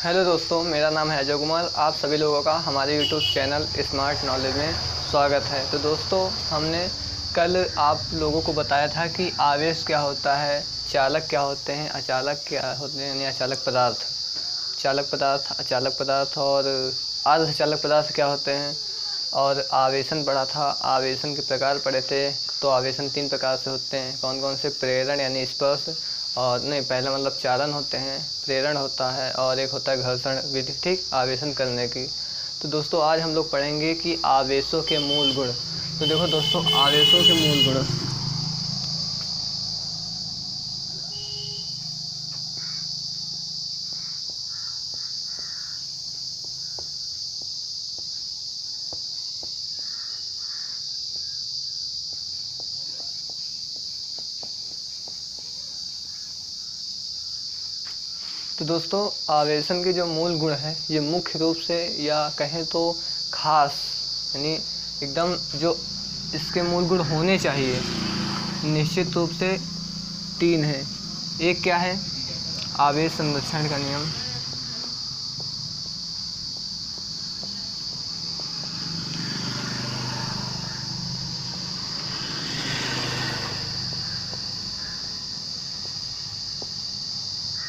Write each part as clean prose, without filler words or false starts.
Hello दोस्तों, मेरा नाम है अजय कुमार। आप सभी लोगों का हमारे यूट्यूब चैनल स्मार्ट नॉलेज में स्वागत है। तो दोस्तों, हमने कल आप लोगों को बताया था कि आवेश क्या होता है, चालक क्या होते हैं, अचालक क्या होते हैं यानी अचालक पदार्थ, अचालक पदार्थ और अर्धचालक पदार्थ क्या होते हैं, और आवेशन पढ़ा था। आवेशन के प्रकार पढ़े थे। तो आवेशन 3 प्रकार से होते हैं। कौन कौन से? प्रेरण यानी स्पर्श, और नहीं, पहला मतलब चालन होते हैं, प्रेरण होता है, और एक होता है घर्षण विधि, ठीक, आवेशन करने की। तो दोस्तों, आज हम लोग पढ़ेंगे कि आवेशों के मूल गुण। तो देखो दोस्तों, आवेशों के मूल गुण। तो दोस्तों, आवेशन के जो मूल गुण हैं, ये मुख्य रूप से या कहें तो खास, यानी एकदम जो इसके मूल गुण होने चाहिए, निश्चित रूप से 3 हैं। एक क्या है? आवेश संरक्षण का नियम।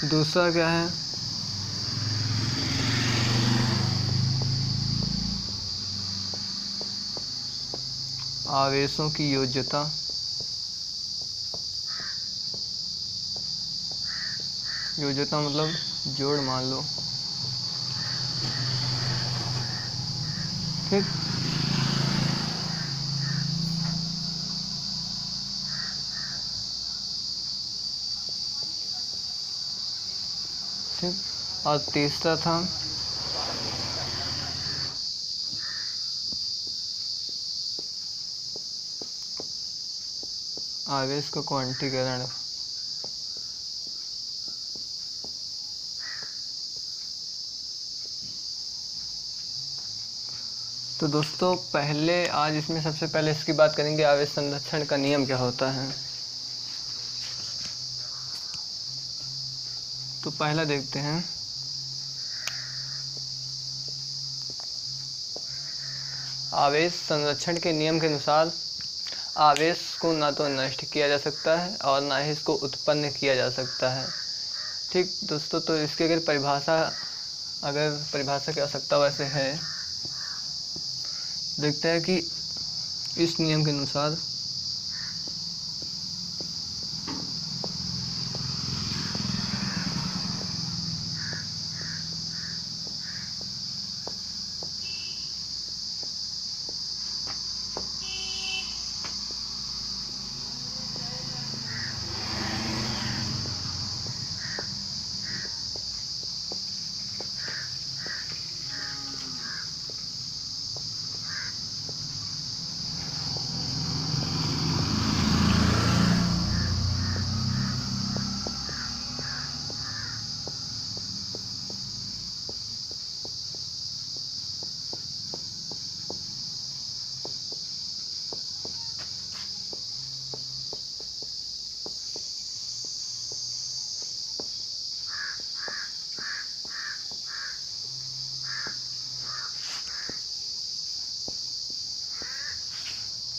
दूसरा क्या है? आवेशों की योज्यता। योज्यता मतलब जोड़ मान लो, ठीक। ठीक। और तीसरा था आवेश का क्वांटीकरण। तो दोस्तों, पहले आज इसमें सबसे पहले इसकी बात करेंगे, आवेश संरक्षण का नियम क्या होता है। तो पहला देखते हैं। आवेश संरक्षण के नियम के अनुसार आवेश को ना तो नष्ट किया जा सकता है और ना ही इसको उत्पन्न किया जा सकता है, ठीक दोस्तों। तो इसकी अगर परिभाषा की आवश्यकता वैसे है, देखते हैं कि इस नियम के अनुसार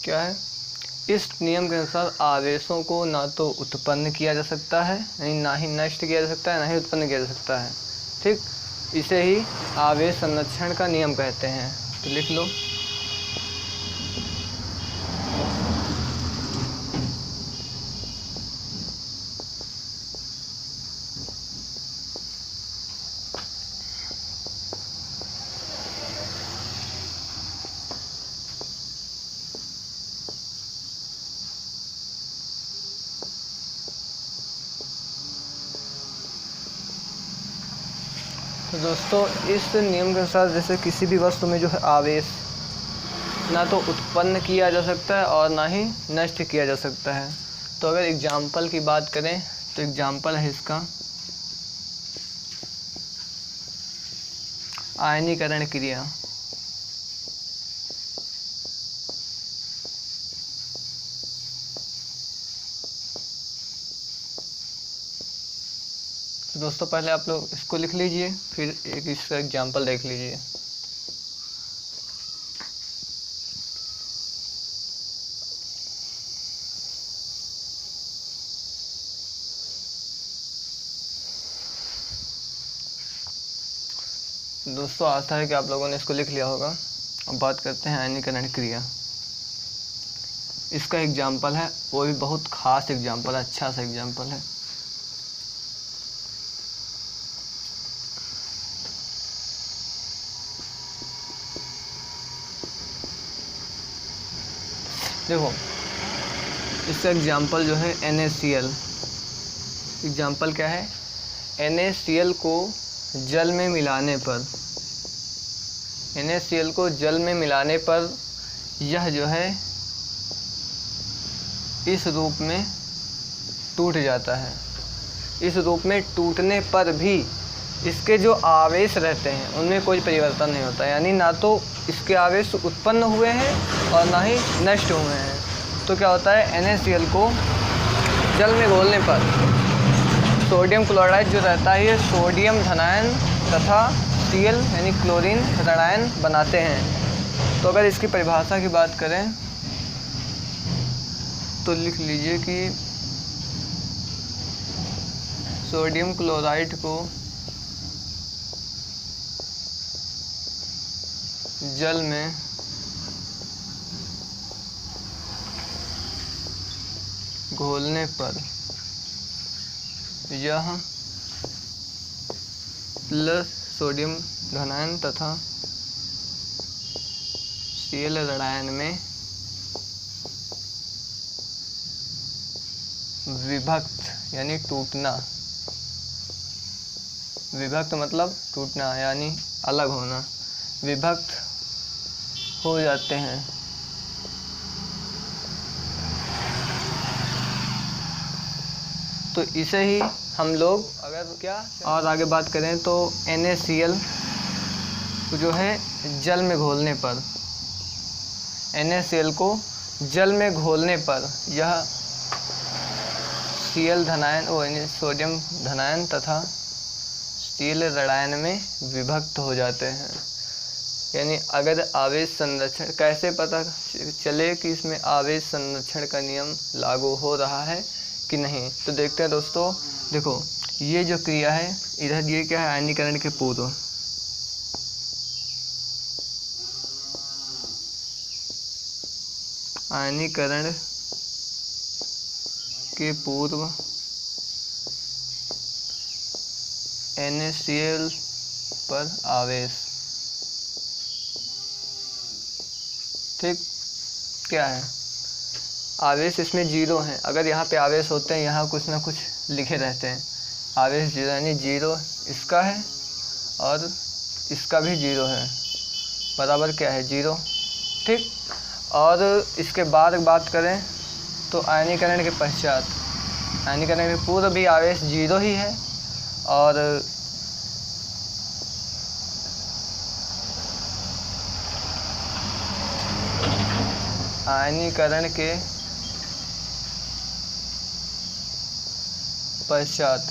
क्या है? इस नियम के अनुसार आवेशों को ना तो उत्पन्न किया जा सकता है, यानी ना ही नष्ट किया जा सकता है, ना ही उत्पन्न किया जा सकता है, ठीक। इसे ही आवेश संरक्षण का नियम कहते हैं। तो लिख लो। तो दोस्तों, इस नियम के अनुसार जैसे किसी भी वस्तु में जो है आवेश ना तो उत्पन्न किया जा सकता है और ना ही नष्ट किया जा सकता है। तो अगर एग्जाम्पल की बात करें तो एग्जाम्पल है इसका आयनीकरण क्रिया। तो दोस्तों पहले आप लोग इसको लिख लीजिए, फिर एक इसका एग्जाम्पल देख लीजिए। दोस्तों आशा है कि आप लोगों ने इसको लिख लिया होगा। अब बात करते हैं आयनीकरण क्रिया। इसका एग्जाम्पल है, वो भी बहुत ख़ास एग्जाम्पल है, अच्छा सा एग्जाम्पल है। देखो इसका एग्जाम्पल जो है NaCl। एग्जाम्पल क्या है? NaCl को जल में मिलाने पर, NaCl को जल में मिलाने पर यह जो है इस रूप में टूट जाता है। इस रूप में टूटने पर भी इसके जो आवेश रहते हैं उनमें कोई परिवर्तन नहीं होता, यानी ना तो इसके आवेश उत्पन्न हुए हैं और ना ही नष्ट हुए हैं। तो क्या होता है, NaCl को जल में घोलने पर सोडियम क्लोराइड जो रहता है ये सोडियम धनायन तथा Cl यानी क्लोरीन ऋणायन बनाते हैं। तो अगर इसकी परिभाषा की बात करें तो लिख लीजिए कि सोडियम क्लोराइड को जल में घोलने पर यह प्लस सोडियम धनायन तथा Cl ऋणायन में विभक्त यानी टूटना, विभक्त मतलब टूटना यानी अलग होना, विभक्त हो जाते हैं। तो इसे ही हम लोग अगर क्या और आगे बात करें तो NaCl जो है जल में घोलने पर, NaCl को जल में घोलने पर यह Cl धनायन यानी सोडियम धनायन तथा Cl ऋणायन में विभक्त हो जाते हैं। यानी अगर आवेश संरक्षण, कैसे पता चले कि इसमें आवेश संरक्षण का नियम लागू हो रहा है कि नहीं, तो देखते हैं दोस्तों। देखो ये जो क्रिया है इधर ये क्या है, आयनीकरण के पूर्व, आयनीकरण के पूर्व NaCl पर आवेश, ठीक क्या है, आवेश इसमें 0 हैं। अगर यहाँ पे आवेश होते हैं यहाँ कुछ ना कुछ लिखे रहते हैं, आवेश 0 यानी 0 इसका है और इसका भी 0 है, बराबर क्या है 0, ठीक। और इसके बाद बात करें तो आयनीकरण के पश्चात, आयनीकरण के पूर्व भी आवेश 0 ही है और आयनीकरण के पश्चात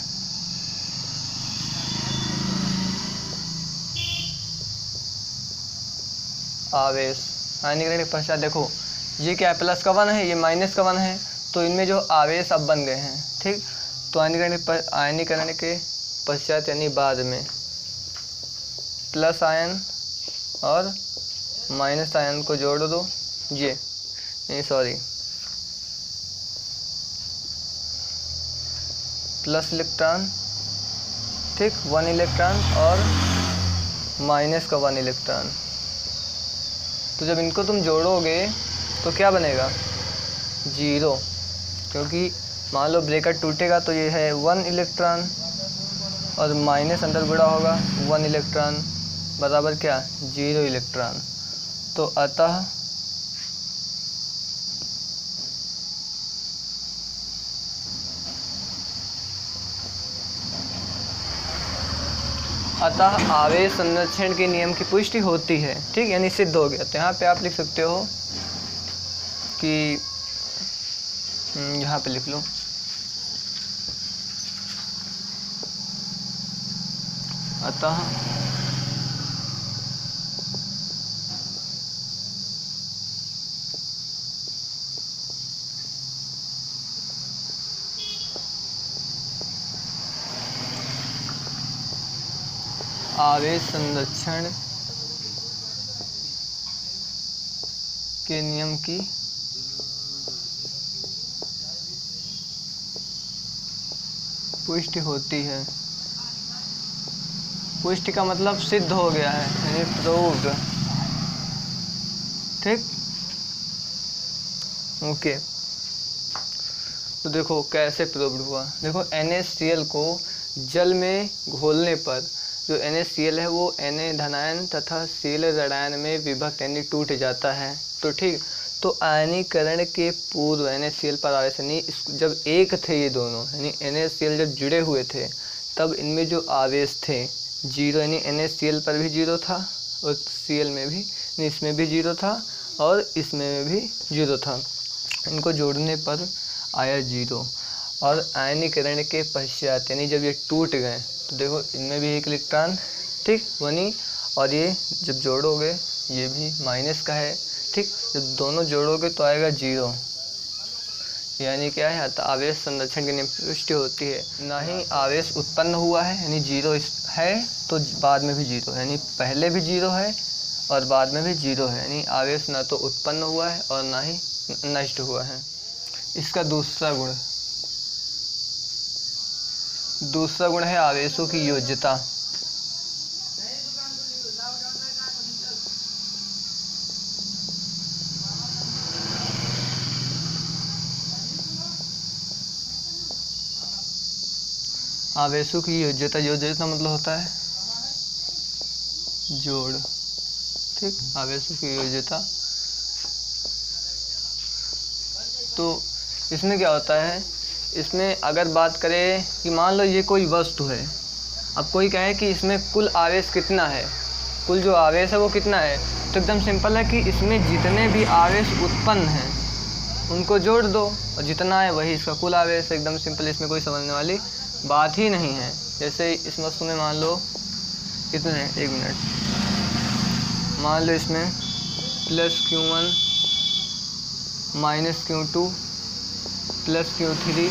आवेश, आयनीकरण के पश्चात देखो ये क्या है, प्लस का 1 है, ये माइनस का 1 है, तो इनमें जो आवेश अब बन गए हैं, ठीक। तो आयनीकरण के पश्चात यानी बाद में प्लस आयन और माइनस आयन को जोड़ दो, ये नहीं सॉरी प्लस इलेक्ट्रॉन, ठीक, 1 इलेक्ट्रॉन और माइनस का 1 इलेक्ट्रॉन। तो जब इनको तुम जोड़ोगे तो क्या बनेगा 0, क्योंकि मान लो ब्रेकर टूटेगा तो ये है 1 इलेक्ट्रॉन और माइनस अंदर जुड़ा होगा 1 इलेक्ट्रॉन, बराबर क्या 0 इलेक्ट्रॉन। तो अतः आवेश संरक्षण के नियम की पुष्टि होती है, ठीक, यानी सिद्ध हो गया। तो यहाँ पे आप लिख सकते हो कि यहाँ पे लिख लो अतः आवेश संरक्षण के नियम की पुष्टि होती है। पुष्टि का मतलब सिद्ध हो गया है, यानी प्रूव्ड। ठीक, ओके। तो देखो कैसे प्रूव्ड हुआ। देखो NaCl को जल में घोलने पर जो NaCl है वो Na धनायन तथा Cl ऋणायन में विभक्त यानी टूट जाता है। तो ठीक, तो आयनीकरण के पूर्व NaCl पर आवेश यानी जब एक थे ये दोनों, यानी NaCl जब जुड़े हुए थे तब इनमें जो आवेश थे जीरो, यानी NaCl पर भी जीरो था और Cl में भी, इसमें भी जीरो था और इसमें भी जीरो था। इनको जोड़ने पर आया जीरो। और आयनीकरण के पश्चात यानी जब ये टूट गए तो देखो इनमें भी एक इलेक्ट्रॉन, ठीक, वनी, और ये जब जोड़ोगे ये भी माइनस का है। ठीक, जब दोनों जोड़ोगे तो आएगा जीरो, यानी क्या है, आवेश संरक्षण की नियम की पुष्टि होती है। ना ही आवेश उत्पन्न हुआ है, यानी जीरो है तो बाद में भी जीरो, यानी पहले भी जीरो है और बाद में भी जीरो है, यानी आवेश ना तो उत्पन्न हुआ है और ना ही नष्ट हुआ है। इसका दूसरा गुण है आवेशों की योज्यता। आवेशों की योज्यता, योज्यता मतलब होता है जोड़। ठीक, आवेशों की योज्यता। तो इसमें क्या होता है, इसमें अगर बात करें कि मान लो ये कोई वस्तु है, अब कोई कहे कि इसमें कुल आवेश कितना है, कुल जो आवेश है वो कितना है, तो एकदम सिंपल है कि इसमें जितने भी आवेश उत्पन्न हैं उनको जोड़ दो और जितना है वही इसका कुल आवेश। एकदम सिंपल, इसमें कोई समझने वाली बात ही नहीं है। जैसे इस वस्तु में मान लो कितने हैं, एक मिनट, मान लो इसमें plus Q1 minus Q2 plus Q3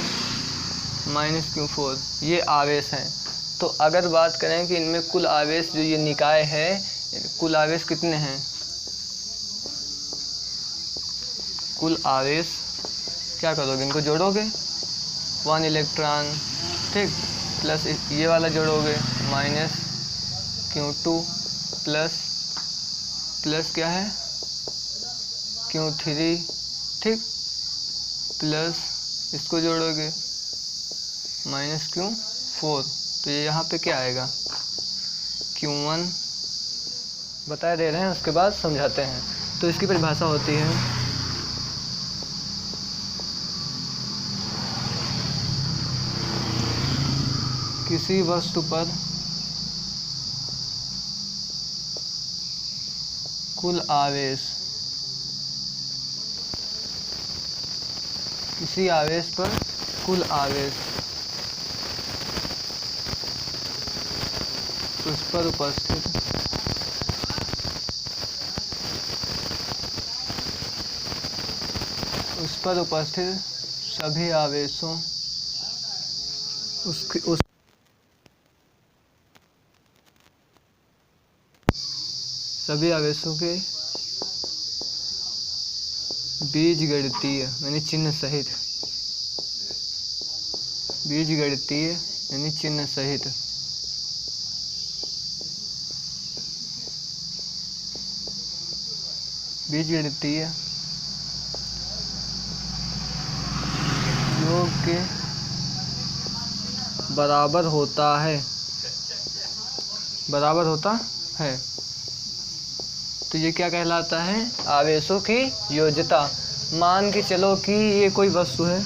minus Q4 ये आवेश हैं। तो अगर बात करें कि इनमें कुल आवेश जो ये निकाय है, कुल आवेश कितने हैं, कुल आवेश क्या करोगे, इनको जोड़ोगे 1 इलेक्ट्रॉन, ठीक, प्लस ये वाला जोड़ोगे माइनस Q2 प्लस क्या है Q3, ठीक, प्लस इसको जोड़ोगे माइनस Q4, तो ये यहाँ पे क्या आएगा Q1, बता दे रहे हैं उसके बाद समझाते हैं। तो इसकी परिभाषा होती है किसी वस्तु पर कुल आवेश, किसी आवेश पर कुल आवेश उस पर उपस्थित सभी आवेशों सभी आवेशों के बीजगणितीय यानी चिन्ह सहित, बीजगणितीय यानी चिन्ह सहित बीजगणितीय योग के बराबर होता है, बराबर होता है। तो ये क्या कहलाता है, आवेशों की योज्यता। मान के चलो कि ये कोई वस्तु है,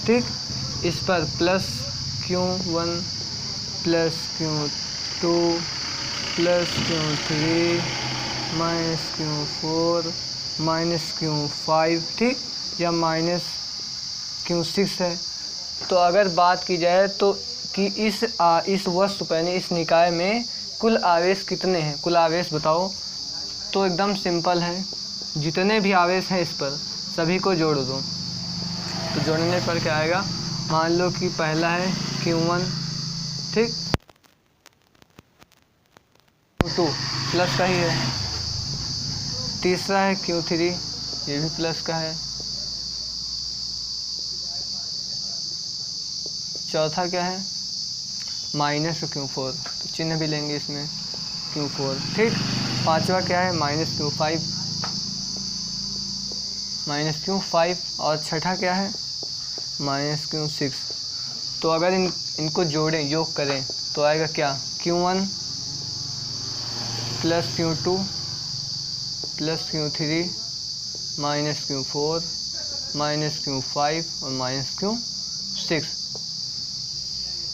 ठीक, इस पर plus Q1 plus Q2 plus Q3 minus Q4 minus Q5, ठीक, या माइनस Q6 है। तो अगर बात की जाए तो कि इस वस्तु पर यानी इस निकाय में कुल आवेश कितने हैं, कुल आवेश बताओ। तो एकदम सिंपल है, जितने भी आवेश हैं इस पर सभी को जोड़ दो। तो जोड़ने पर क्या आएगा, मान लो कि पहला है Q1, ठीक, Q2 प्लस का ही है, तीसरा है Q3, ये भी प्लस का है, चौथा क्या है माइनस Q4, तो चिन्ह भी लेंगे इसमें Q4, ठीक। पांचवा क्या है -Q5 और छठा क्या है -Q6। तो अगर इनको जोड़ें, योग करें तो आएगा क्या, Q1 plus Q2 plus Q3 -Q4 -Q5 और -Q6।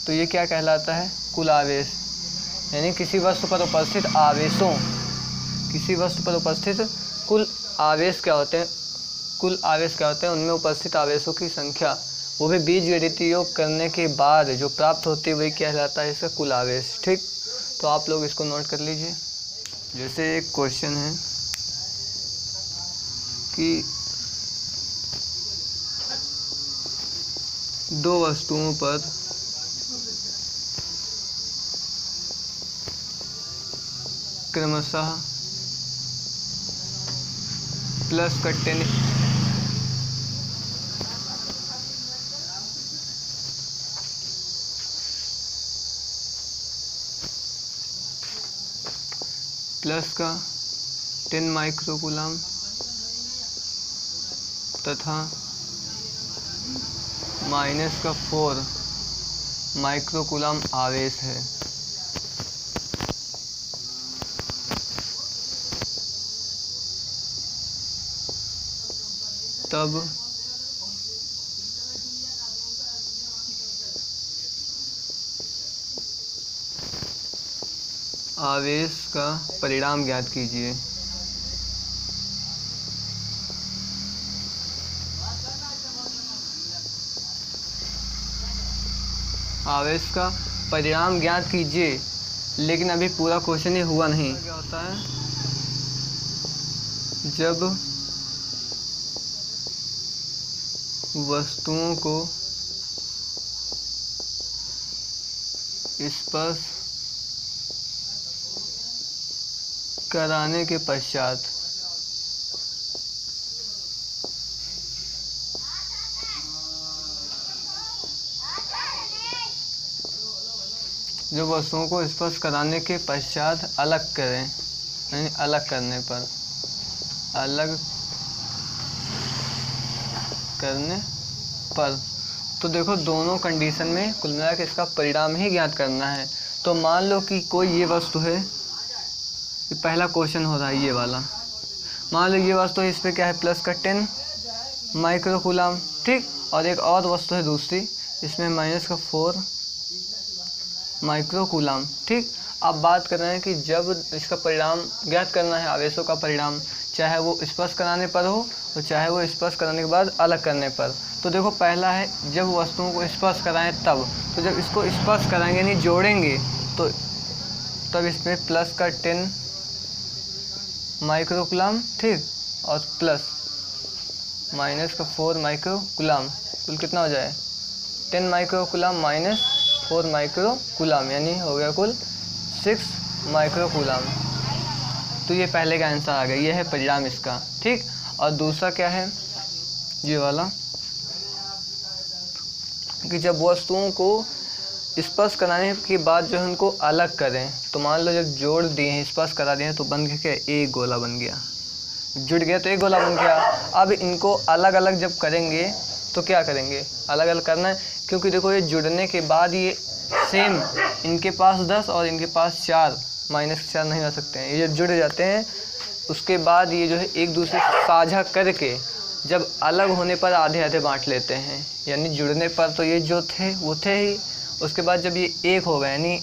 तो ये क्या कहलाता है, कुल आवेश, यानी किसी वस्तु पर उपस्थित आवेशों, किसी वस्तु पर उपस्थित कुल आवेश क्या होते हैं, कुल आवेश क्या होते हैं, उनमें उपस्थित आवेशों की संख्या, वो भी बीजगणितीय योग करने के बाद जो प्राप्त होती है वही कहलाता है इसका कुल आवेश, ठीक। तो आप लोग इसको नोट कर लीजिए। जैसे एक क्वेश्चन है कि दो वस्तुओं पर क्रमशः प्लस का 10 माइक्रोकूलम तथा -4 माइक्रोकूलम आवेश है, तब आवेश का परिणाम ज्ञात कीजिए। आवेश का परिणाम ज्ञात कीजिए, लेकिन अभी पूरा क्वेश्चन ही हुआ नहीं। क्या होता है, जब वस्तुओं को स्पर्श कराने के पश्चात जो वस्तुओं को स्पर्श कराने के पश्चात अलग करें, यानी अलग करने पर, अलग करने पर, तो देखो दोनों कंडीशन में कुल मिला के इसका परिणाम ही ज्ञात करना है। तो मान लो कि कोई ये वस्तु है, ये पहला क्वेश्चन हो रहा है ये वाला, मान लो ये वस्तु है, इस पर क्या है प्लस का 10 माइक्रोकूलम, ठीक, और एक और वस्तु है दूसरी, इसमें -4 माइक्रोकूलम, ठीक। अब बात कर रहे हैं कि जब इसका परिणाम ज्ञात करना है, आवेशों का परिणाम, चाहे वो स्पर्श कराने पर हो और चाहे वो स्पर्श कराने के बाद अलग करने पर। तो देखो पहला है जब वस्तुओं को स्पर्श कराएं तब, तो जब इसको स्पर्श कराएंगे यानी जोड़ेंगे तो तब इसमें प्लस का 10 माइक्रोकूलम, ठीक, और प्लस -4 माइक्रोकूलम, कुल कितना हो जाए 10 माइक्रोकूलम -4 माइक्रोकूलम, यानी हो गया कुल 6 माइक्रोकूलम। तो ये पहले का आंसर आ गया, ये है परिणाम इसका, ठीक। और दूसरा क्या है ये वाला, कि जब वस्तुओं को स्पर्श कराने के बाद जो है उनको अलग करें, तो मान लो जब जोड़ दिए हैं, स्पर्श करा दिए हैं, तो बन गया एक गोला बन गया, जुड़ गया तो एक गोला बन गया। अब इनको अलग अलग जब करेंगे तो क्या करेंगे, अलग अलग करना है, क्योंकि देखो ये जुड़ने के बाद ये सेम, इनके पास 10 और इनके पास 4, -4 नहीं हो सकते हैं, ये जब जुड़ जाते हैं उसके बाद ये जो है एक दूसरे से साझा करके जब अलग होने पर आधे आधे बांट लेते हैं, यानी जुड़ने पर तो ये जो थे वो थे ही, उसके बाद जब ये एक हो गए यानी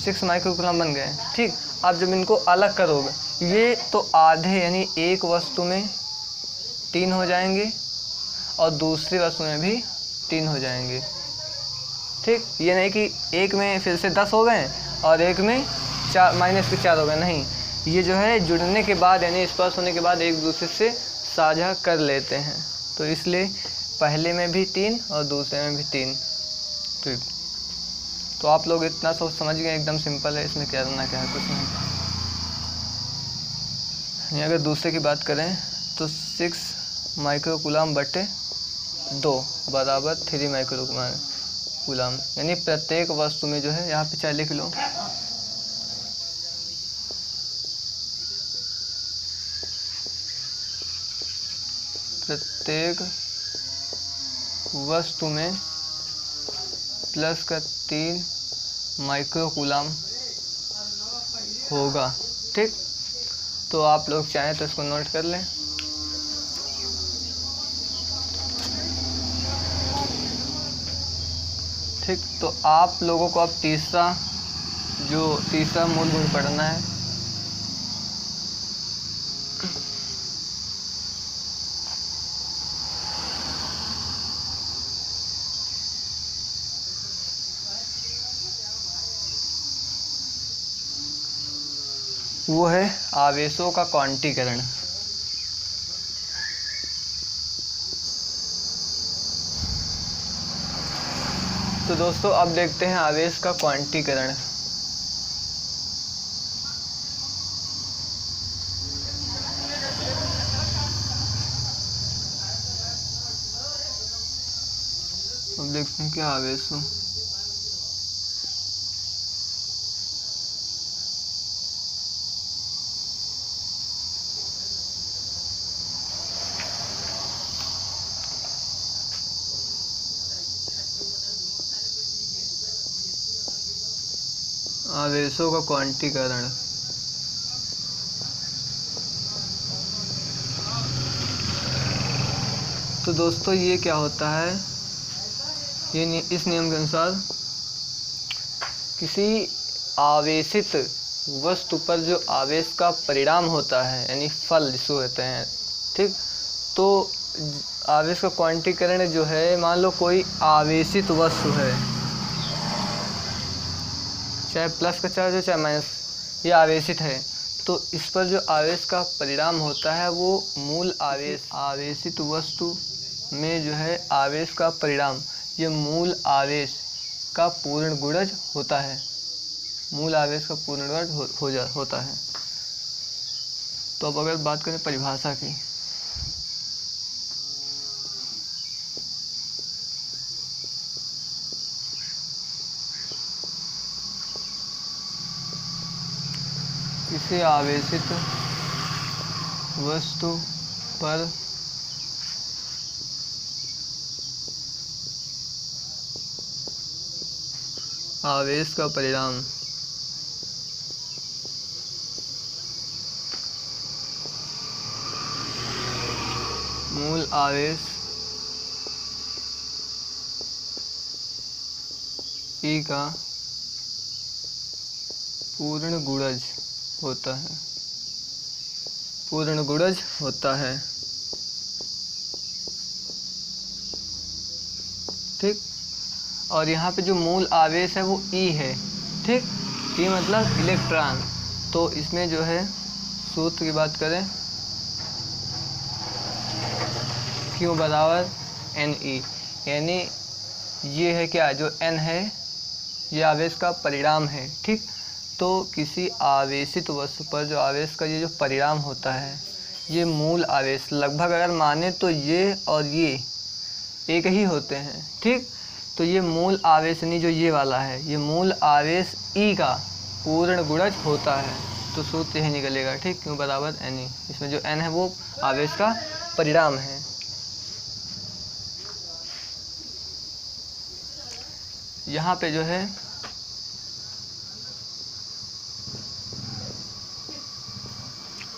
6 माइक्रोकूलम बन गए, ठीक। अब जब इनको अलग करोगे ये तो आधे यानी एक वस्तु में 3 हो जाएंगे, और दूसरी वस्तु में भी 3 हो जाएंगे। ठीक, ये नहीं कि एक में फिर से 10 हो गए और एक में 4 -4 हो गए, नहीं, ये जो है जुड़ने के बाद यानी स्पर्श होने के बाद एक दूसरे से साझा कर लेते हैं, तो इसलिए पहले में भी 3 और दूसरे में भी 3। ठीक, तो आप लोग इतना सोच समझ गए, एकदम सिंपल है, इसमें करना क्या है, कुछ नहीं। अगर दूसरे की बात करें तो 6 माइक्रोकूलम बटे 2 बराबर 3 माइक्रोकूलम, यानी प्रत्येक वस्तु में जो है, यहाँ पे चाहे लिख लो, प्रत्येक वस्तु में प्लस का 3 माइक्रोकूलम होगा। ठीक, तो आप लोग चाहें तो इसको नोट कर लें। ठीक, तो आप लोगों को अब तीसरा मूल गुण पढ़ना है। वो है आवेशों का क्वांटीकरण। तो दोस्तों अब देखते हैं आवेश का क्वांटीकरण। अब देखते हैं क्या आवेश हो। आवेशों का क्वांटीकरण। तो दोस्तों ये क्या होता है, ये इस नियम के अनुसार किसी आवेशित वस्तु पर जो आवेश का परिणाम होता है यानी फल जिसको कहते हैं, ठीक, तो आवेश का क्वांटीकरण जो है, मान लो कोई आवेशित वस्तु है, चाहे प्लस का चार्ज हो चाहे माइनस, ये आवेशित है, तो इस पर जो आवेश का परिणाम होता है वो मूल आवेश, आवेशित वस्तु में जो है आवेश का परिणाम, ये मूल आवेश का पूर्ण गुणज होता है, मूल आवेश का पूर्ण गुणज होता है। तो अब अगर बात करें परिभाषा की, किसी आवेशित वस्तु पर आवेश का परिणाम मूल आवेश ई का पूर्ण गुणज होता है, पूर्ण गुणज होता है। ठीक, और यहाँ पे जो मूल आवेश है वो ई है। ठीक, ई मतलब इलेक्ट्रॉन। तो इसमें जो है सूत्र की बात करें, Q बराबर NE, यानी ये है क्या, जो N है ये आवेश का परिणाम है। ठीक, तो किसी आवेशित वस्तु पर जो आवेश का ये जो परिणाम होता है, ये मूल आवेश, लगभग अगर माने तो ये और ये एक ही होते हैं। ठीक, तो ये मूल आवेश यानी जो ये वाला है, ये मूल आवेश ई का पूर्ण गुणज होता है। तो सूत्र यही निकलेगा। ठीक, Q बराबर NE, इसमें जो N है वो आवेश का परिणाम है। यहाँ पे जो है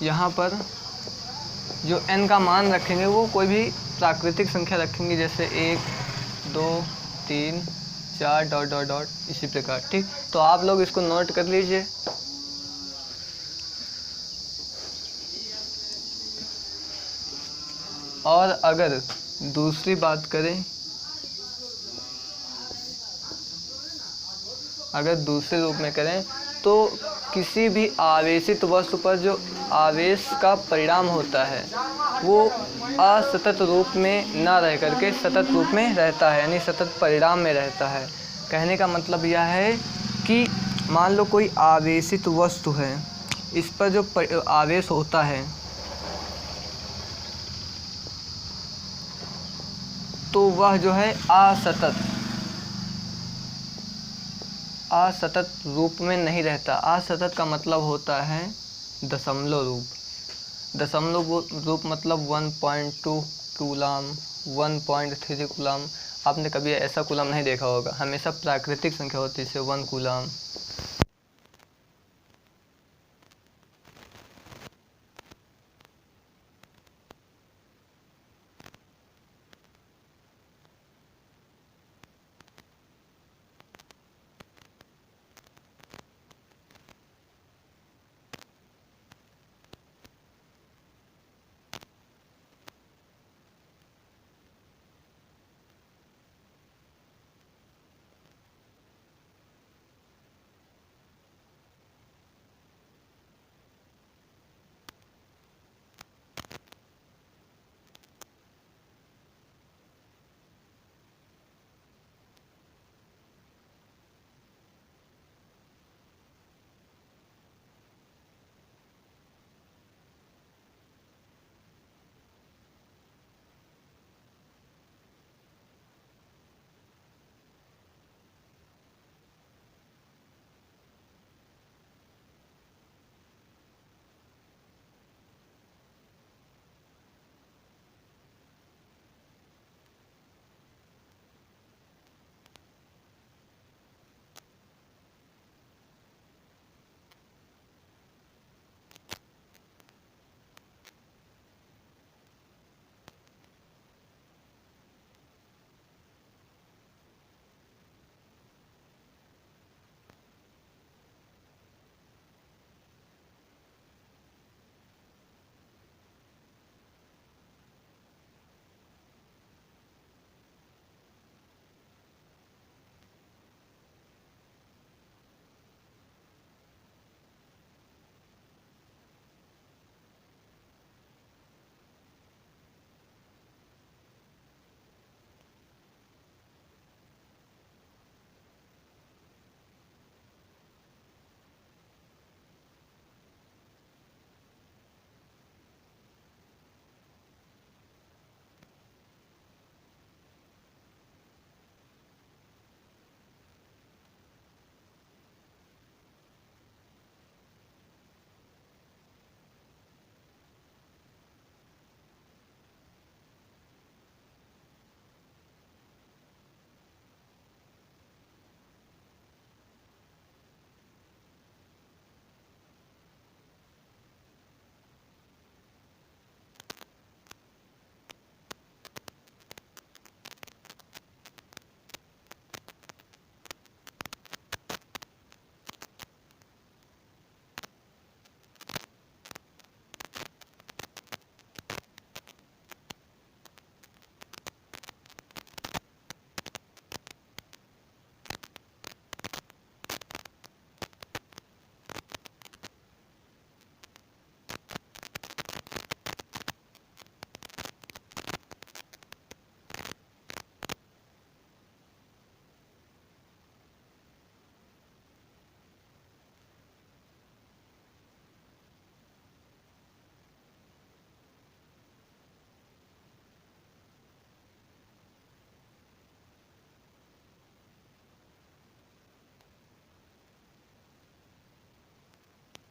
यहाँ पर जो n का मान रखेंगे वो कोई भी प्राकृतिक संख्या रखेंगे, जैसे 1 2 3 4 डॉट डॉट डॉट इसी प्रकार। ठीक, तो आप लोग इसको नोट कर लीजिए। और अगर दूसरी बात करें, अगर दूसरे रूप में करें तो किसी भी आवेशित वस्तु पर जो आवेश का परिणाम होता है वो असतत रूप में ना रह करके सतत रूप में रहता है, यानी सतत परिणाम में रहता है। कहने का मतलब यह है कि मान लो कोई आवेशित वस्तु है, इस पर जो आवेश होता है तो वह जो है असतत रूप में नहीं रहता। असतत का मतलब होता है दशमलव रूप। दशमलव रूप मतलब 1.2 कूलम, 1.3 कूलम। आपने कभी ऐसा कूलम नहीं देखा होगा, हमेशा प्राकृतिक संख्या होती है, जैसे 1 कूलम।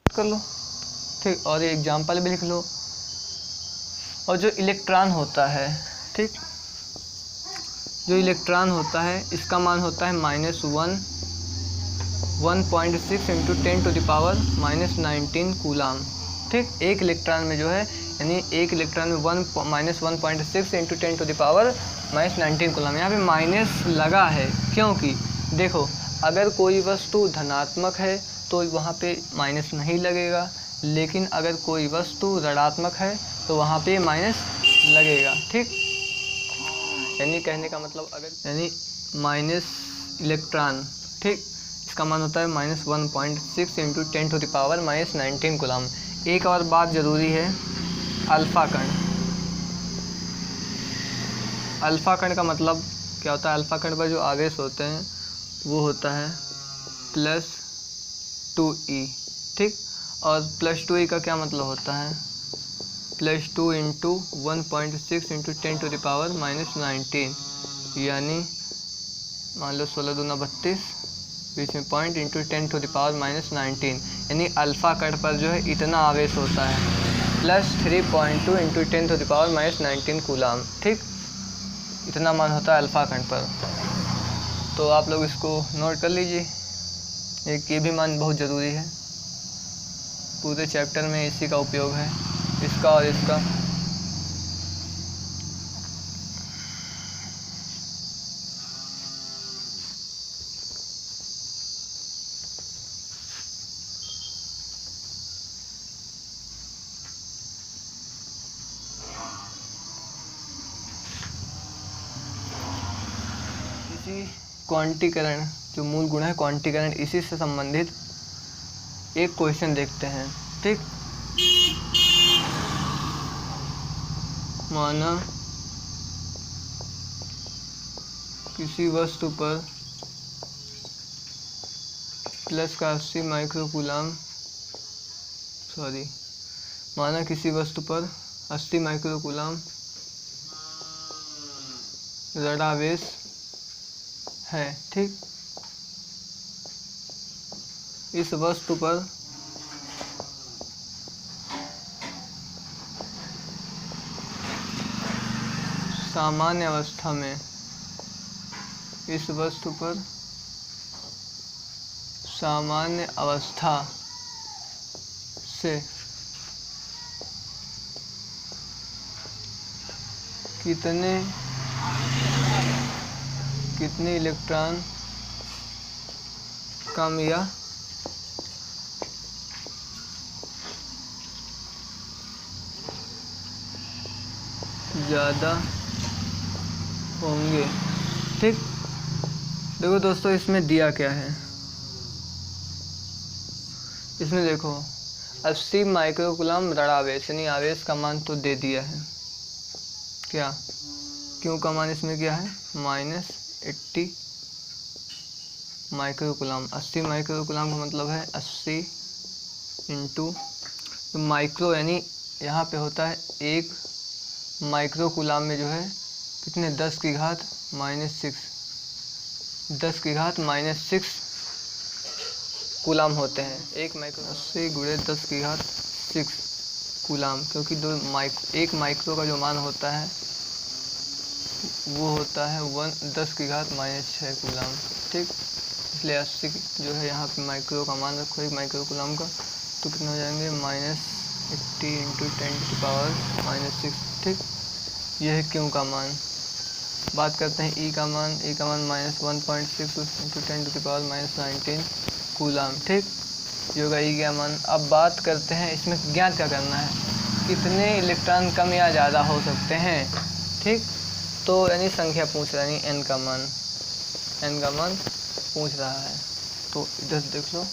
कर लो, ठीक, और ये एग्जाम्पल भी लिख लो। और जो इलेक्ट्रॉन होता है, ठीक, जो इलेक्ट्रॉन होता है इसका मान होता है -1.6 इंटू 10⁻⁻19 कूलम। ठीक, एक इलेक्ट्रॉन में जो है, यानी एक इलेक्ट्रॉन में -1.6 इंटू 10⁻⁻19 कूलम। यहाँ पे माइनस लगा है क्योंकि देखो, अगर कोई वस्तु धनात्मक है तो वहाँ पे माइनस नहीं लगेगा, लेकिन अगर कोई वस्तु ऋणात्मक है तो वहाँ पे माइनस लगेगा। ठीक, यानी कहने का मतलब अगर यानी माइनस इलेक्ट्रॉन, ठीक, इसका मान होता है -1.6 इंटू 10⁻⁻19 कूलम। एक और बात ज़रूरी है, अल्फ़ा कण। अल्फ़ा कण का मतलब क्या होता है? अल्फ़ा कण पर जो आवेश होते हैं वो होता है +2e, ठीक। और +2e का क्या मतलब होता है? +2 इंटू 1.6 इंटू 10⁻⁻19, यानी मान लो 16 दूना 32, बीच में पॉइंट इंटू 10⁻⁻19, यानी अल्फ़ा कण पर जो है इतना आवेश होता है +3.2 इंटू 10⁻⁻19 कूलम, ठीक। इतना मान होता है अल्फ़ा कण पर। तो आप लोग इसको नोट कर लीजिए, एक ये भी मान बहुत ज़रूरी है। पूरे चैप्टर में इसी का उपयोग है, इसका और इसका। इसी क्वांटीकरण, जो मूल गुण है क्वांटीकरण, इसी से संबंधित एक क्वेश्चन देखते हैं, ठीक। माना किसी वस्तु पर प्लस का 80 माइक्रोकूलम, माना किसी वस्तु पर 80 माइक्रोकूलम ऋणावेश है, ठीक। इस वस्तु पर सामान्य अवस्था में, इस वस्तु पर सामान्य अवस्था से कितने इलेक्ट्रॉन कम या ज़्यादा होंगे, ठीक। देखो दोस्तों, इसमें दिया क्या है? इसमें देखो 80 माइक्रोकूलम ऋणावेश, यानी आवेश का मान तो दे दिया है। क्या क्यों का मान इसमें क्या है? -80 माइक्रोकूलम। 80 माइक्रोकूलम का मतलब है 80 इंटू माइक्रो, यानी यहाँ पे होता है 1 माइक्रोकूलम में जो है कितने, 10 की घात -6, 10 की घात -6 कूलम होते हैं। 1 माइक्रो 80 गुणे 10 की घात 6 कूलम, क्योंकि 1 माइक्रो का जो मान होता है वो होता है 10 की घात -6 कूलम, ठीक। इसलिए 80 जो है यहाँ पे माइक्रो का मान रखो 1 माइक्रोकूलम का, तो कितना हो जाएंगे -80 इंटू 10⁻⁻6, ठीक। यह है क्यों का मान। बात करते हैं ई का मान। ई का मान -1.6 इंटू 10⁻⁻19 कूलम, ठीक। ये होगा ई का मान। अब बात करते हैं इसमें ज्ञात क्या करना है, कितने इलेक्ट्रॉन कम या ज़्यादा हो सकते हैं, ठीक। तो यानी संख्या पूछ रहा है, यानी एन का मान पूछ रहा है। तो इधर देख लो,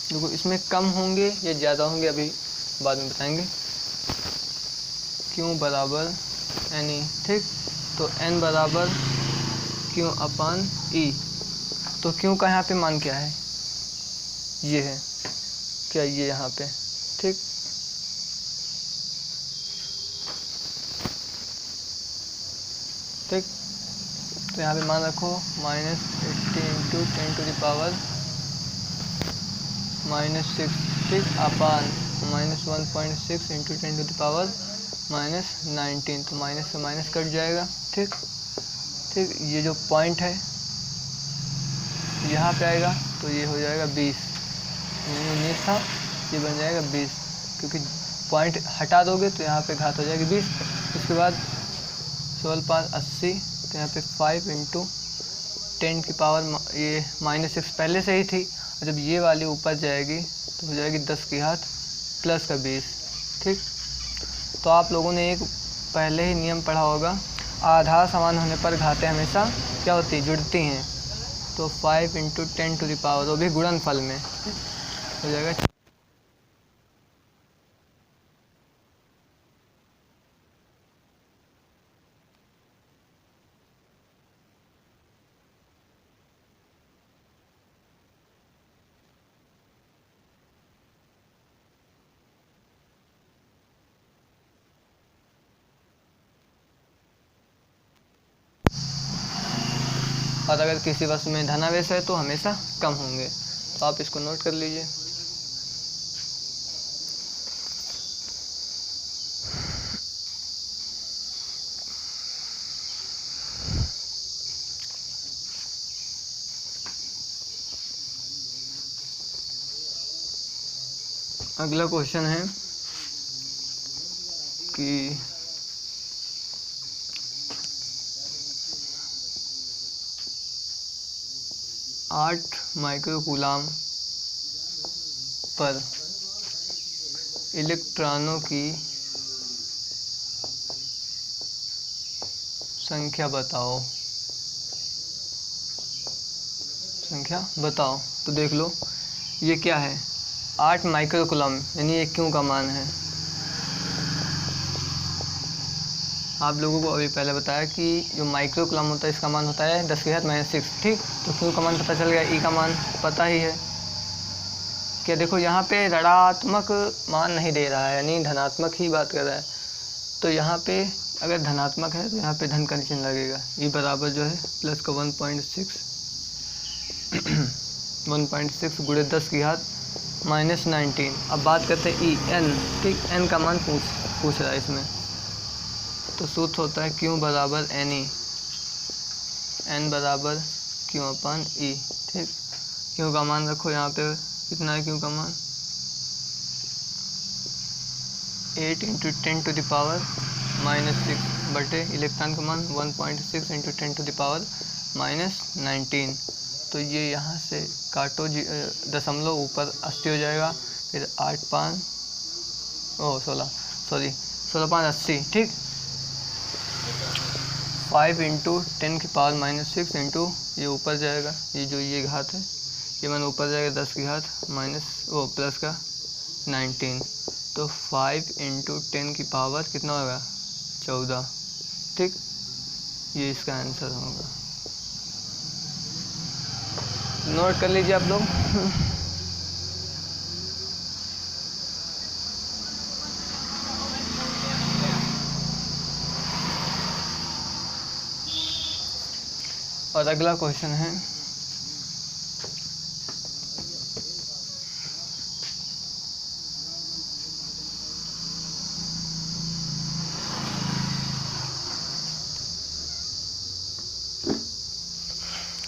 देखो इसमें कम होंगे या ज़्यादा होंगे अभी बाद में बताएंगे। क्यू बराबर एन ई, ठीक। तो एन बराबर क्यू अपान ई। तो क्यू का यहाँ पे मान क्या है? ये है क्या, ये यहाँ पे, ठीक। ठीक, तो यहाँ पे मान रखो -80 इंटू 10⁻⁻6, ठीक, अपान -1.6 इंटू 10⁻⁻19, तो माइनस से माइनस कट जाएगा, ठीक। ठीक, ये जो पॉइंट है यहाँ पे आएगा तो ये हो जाएगा 20, 19 था, ये बन जाएगा 20, क्योंकि पॉइंट हटा दोगे तो यहाँ पे घात हो जाएगी 20। उसके बाद 16 5 80, तो यहाँ पे 5 इंटू 10 की पावर ये -6 पहले से ही थी, और जब ये वाली ऊपर जाएगी तो हो जाएगी 10 की घात +20, ठीक। तो आप लोगों ने एक पहले ही नियम पढ़ा होगा आधार समान होने पर घातें हमेशा क्या होती हैं, जुड़ती हैं। तो 5 × 10⁻, वो भी गुणनफल में हो जाएगा। और अगर किसी वस्तु में धनावेश है तो हमेशा कम होंगे। तो आप इसको नोट कर लीजिए। अगला क्वेश्चन है कि 8 माइक्रोकूलाम पर इलेक्ट्रॉनों की संख्या बताओ। तो देख लो ये क्या है, 8 माइक्रोकूलाम यानी ये क्यों का मान है। आप लोगों को अभी पहले बताया कि जो माइक्रोकूलाम होता है इसका मान होता है 10⁻⁻⁶। ठीक, तो क्यों का मान पता चल गया, ई का मान पता ही है। क्या देखो यहाँ पे ऋणात्मक मान नहीं दे रहा है, यानी धनात्मक ही बात कर रहा है। तो यहाँ पे अगर धनात्मक है तो यहाँ पे धन का निशान लगेगा। ई बराबर जो है प्लस का 1.6 1.6 गुणे 10⁻⁻19। अब बात करते हैं ई एन। ठीक, एन का मान पूछ रहा है इसमें। तो सूत्र होता है Q बराबर NE, N बराबर Q/E। ठीक, Q का मान रखो यहाँ पे कितना है, Q का मान 8 × 10⁻⁻6 बटे इलेक्ट्रॉन का मान 1.6 × 10⁻⁻19। तो ये यहाँ से काटो, दशमलव ऊपर 80 हो जाएगा, फिर 16 5 80। ठीक, 5 × 10⁻⁻6 इंटू ये ऊपर जाएगा, ये घात है, ये मान ऊपर जाएगा 10 की घात प्लस का 19। तो 5 × 10 की पावर कितना होगा, 14। ठीक, ये इसका आंसर होगा। नोट कर लीजिए आप लोग। और अगला क्वेश्चन है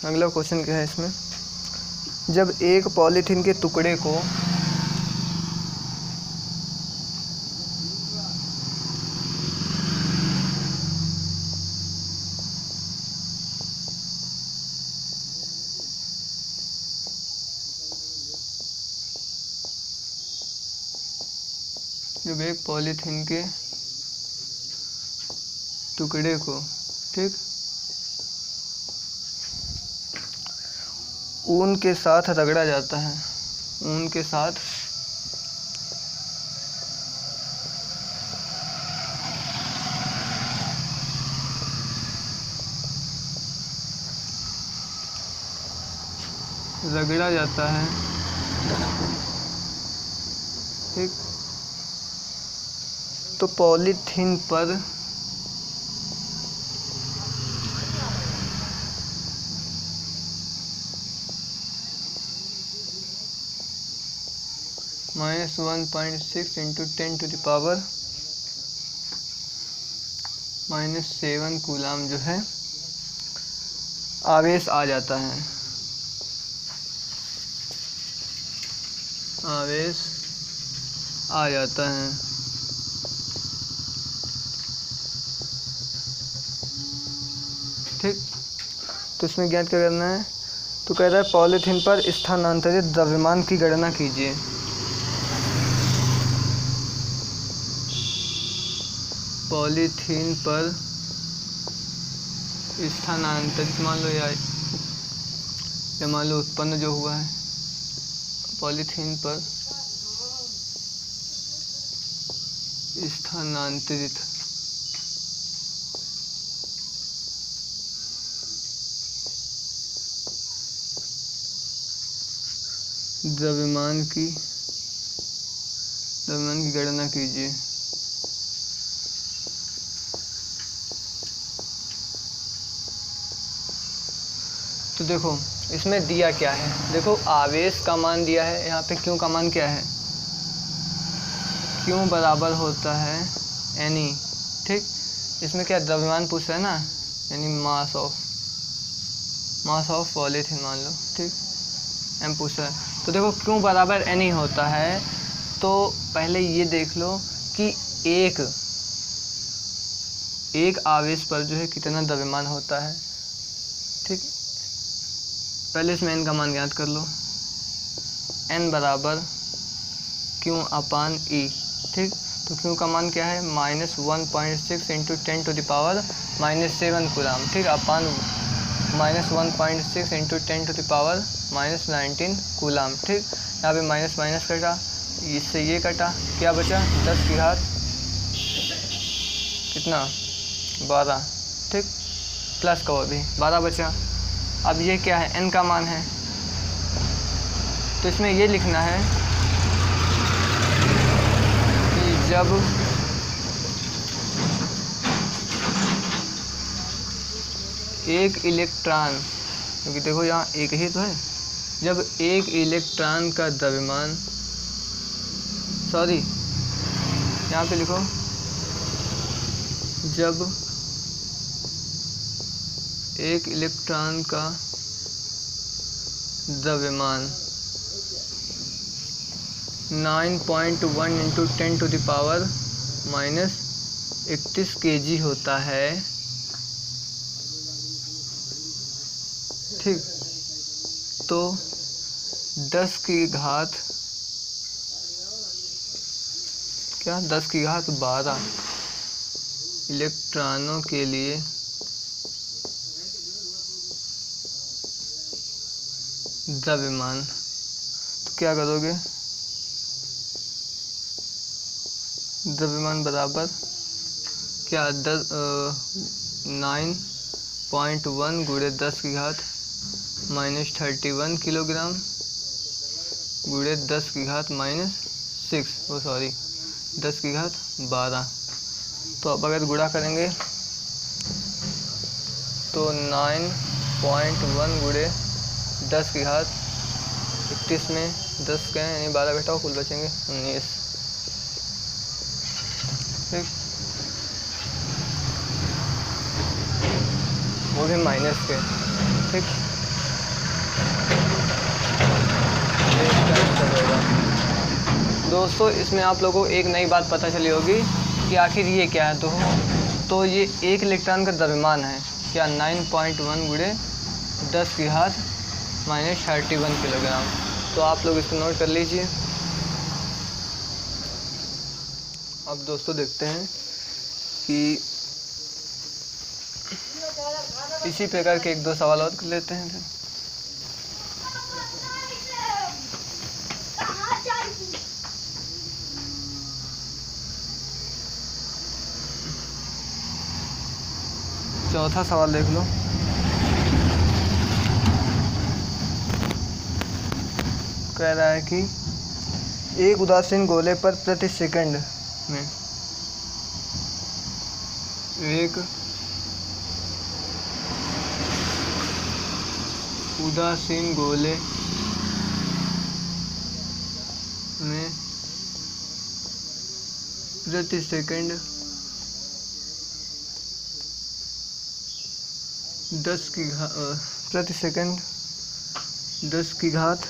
अगला क्वेश्चन क्या है इसमें, जब एक पॉलीथीन के टुकड़े को टुकड़े को ठीक ऊन के साथ रगड़ा जाता है, ऊन के साथ रगड़ा जाता है। ठीक, तो पॉलीथीन पर -1.6 × 10⁻⁻7 कूलाम जो है आवेश आ जाता है, आवेश आ जाता है। ठीक, तो इसमें ज्ञात क्या करना है, तो कह रहा है पॉलीथीन पर स्थानांतरित द्रव्यमान की गणना कीजिए। पॉलीथीन पर स्थानांतरित मान लो, या मान लो उत्पन्न जो हुआ है पॉलीथीन पर स्थानांतरित द्रव्यमान की गणना कीजिए। तो देखो इसमें दिया क्या है, देखो आवेश का मान दिया है, यहाँ पे क्यू का मान क्या है, क्यू बराबर होता है एनी, ठीक। इसमें क्या द्रव्यमान पूछ रहा है ना, यानी मास ऑफ पॉलीथीन मान लो, ठीक, एम पूछ रहा है। तो देखो क्यू बराबर एनी होता है, तो पहले ये देख लो कि एक आवेश पर जो है कितना द्रव्यमान होता है, ठीक। पहले इसमें एन का मान ज्ञात कर लो, एन बराबर क्यू अपान ई, ठीक। तो क्यू का मान क्या है, -1.6 इंटू 10⁻⁻7 कूलाम, ठीक, अपान -1.6 इंटू 10⁻⁻19 कूलाम, ठीक। यहाँ पे माइनस माइनस कटा, इससे ये कटा, क्या बचा 10 की घात कितना 12, ठीक, प्लस का वो भी 12 बचा। अब ये क्या है, एन का मान है, तो इसमें ये लिखना है कि जब एक इलेक्ट्रॉन, क्योंकि देखो यहाँ एक ही तो है, जब एक इलेक्ट्रॉन का द्रव्यमान, सॉरी यहाँ पे लिखो, जब एक इलेक्ट्रॉन का द्रव्यमान 9.1 इंटू 10⁻⁻31 kg होता है, ठीक। तो 10 की घात क्या, 10 की घात 12 इलेक्ट्रॉनों के लिए द्रव्यमान, तो क्या करोगे, द्रव्यमान बराबर क्या 9.1 गुणे 10 की घात -31 किलोग्राम गुणे 10 की घात -6, वो सॉरी 10 की घात 12। तो अब अगर गुणा करेंगे तो 9.1 गुणे 10 की घात 31 में 10 के यानी 12 घटाओ, कुल बचेंगे 19, ठीक, वो भी माइनस के, ठीक। दोस्तों इसमें आप लोगों को एक नई बात पता चली होगी कि आखिर ये क्या है। तो ये एक इलेक्ट्रॉन का द्रव्यमान है क्या, 9.1 गुणे 10 की घात -31 किलोग्राम। तो आप लोग इसको नोट कर लीजिए। अब दोस्तों देखते हैं कि इसी प्रकार के एक दो सवाल और कर लेते हैं फिर। चौथा सवाल देख लो। कह रहा है कि एक उदासीन गोले पर प्रति सेकंड में एक उदासीन गोले में प्रति सेकंड 10 की घात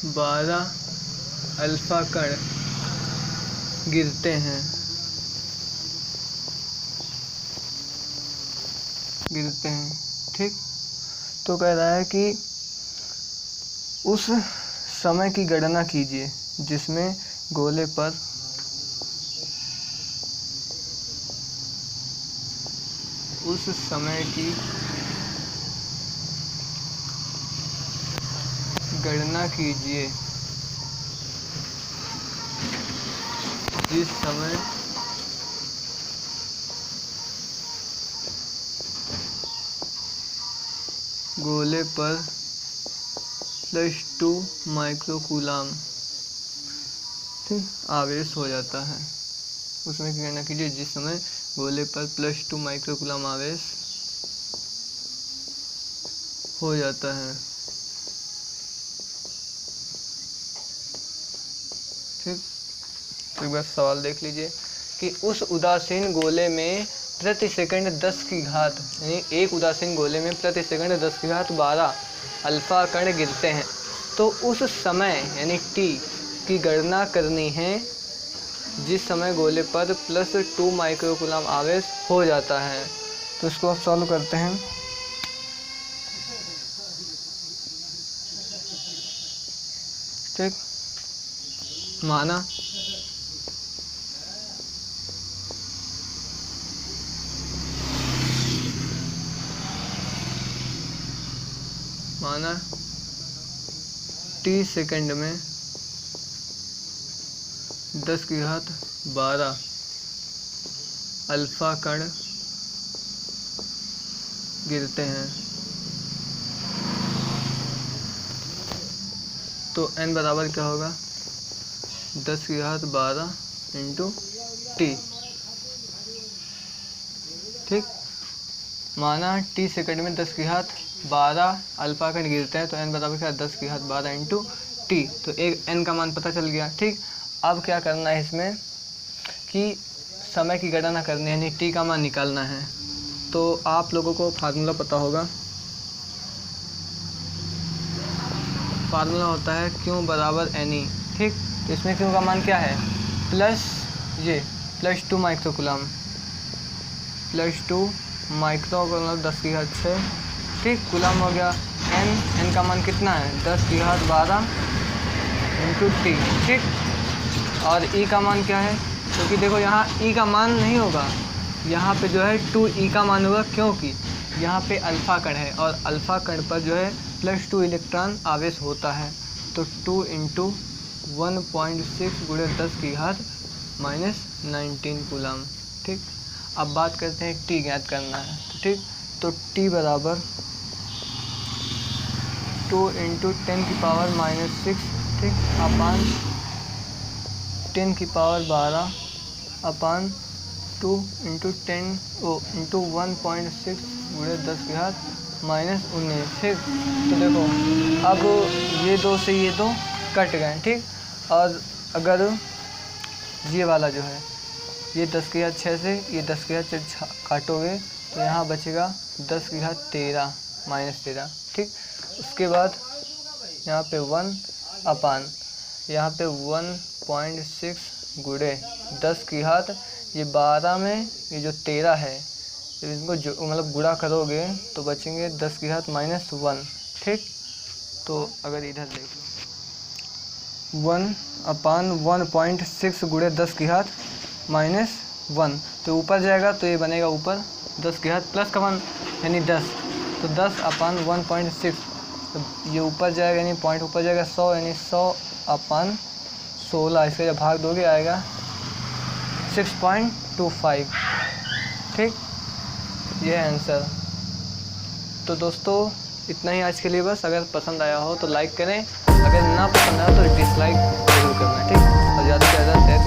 12 अल्फा कण गिरते हैं, ठीक। तो कह रहा है कि उस समय की गणना कीजिए जिसमें गोले पर उस समय की गणना कीजिए जिस समय गोले पर +2 माइक्रोकूलाम आवेश हो जाता है। उसमें की गणना कीजिए जिस समय गोले पर +2 माइक्रोकूलाम आवेश हो जाता है। ठीक, तो एक बार सवाल देख लीजिए कि उस उदासीन गोले में प्रति सेकंड 10 की घात, यानी एक उदासीन गोले में प्रति सेकंड 10 की घात 12 अल्फा कण गिरते हैं, तो उस समय यानी t की गणना करनी है जिस समय गोले पर +2 माइक्रोकूलाम आवेश हो जाता है। तो इसको आप सॉल्व करते हैं। ठीक, माना t सेकंड में 10 की घात 12 अल्फा कण गिरते हैं, तो n बराबर क्या होगा 10 की घात 12 इंटू टी। ठीक, माना t सेकंड में 10 की घात 12 अल्फा कण गिरते हैं, तो n बराबर क्या 10 की घात 12 इंटू टी। तो एक n का मान पता चल गया। ठीक, अब क्या करना है इसमें कि समय की गणना करनी है, यानी t का मान निकालना है। तो आप लोगों को फार्मूला पता होगा, फार्मूला होता है Q बराबर NE। ठीक, तो इसमें Q का मान क्या है +2 माइक्रोकूलाम, +2 माइक्रोकूलाम 10 की घात 6। ठीक, कूलाम हो गया। n का मान कितना है 10 की घात 12 इंटू टी। ठीक, और e का मान क्या है, क्योंकि देखो यहाँ e का मान नहीं होगा, यहाँ पे जो है 2e का मान होगा, क्योंकि यहाँ पे अल्फ़ा कण है और अल्फ़ा कण पर जो है +2 इलेक्ट्रॉन आवेश होता है। तो 2 इंटू 1.6 गुणे 10 की घात -19 कूलाम। ठीक, अब बात करते हैं t ज्ञात करना है। ठीक, तो t बराबर 2 इंटू 10 की पावर -6, ठीक, अपान 10 की पावर 12 अपान 2 इंटू 1.6 गुणे 10 की घात -19। ठीक, तो देखो अब ये दो से ये दो कट गए। ठीक, और अगर ये वाला जो है ये 10 की घात 6 से ये 10 की घात 6 काटोगे तो यहाँ बचेगा 10 की घात 13 -13। ठीक, उसके बाद यहाँ पे 1 अपान यहाँ पे 1.6 गुणे 10 की घात ये 12 में ये जो 13 है, जब इनको जो मतलब गुणा करोगे तो बचेंगे 10 की घात -1। ठीक, तो अगर इधर देख लो 1 अपान 1.6 गुणे 10 की घात -1, तो ऊपर जाएगा तो ये बनेगा ऊपर 10 की घात प्लस का मान यानी 10, तो 10 अपान 1.6, तो ये ऊपर जाएगा यानी पॉइंट ऊपर जाएगा 100, यानी 100 अपान 16, इसका जब भाग दोगे आएगा 6.25। ठीक, ये है आंसर। तो दोस्तों इतना ही आज के लिए बस। अगर पसंद आया हो तो लाइक करें, अगर ना पसंद आया तो डिसलाइक जरूर करना। ठीक, और ज़्यादा से ज़्यादा शेयर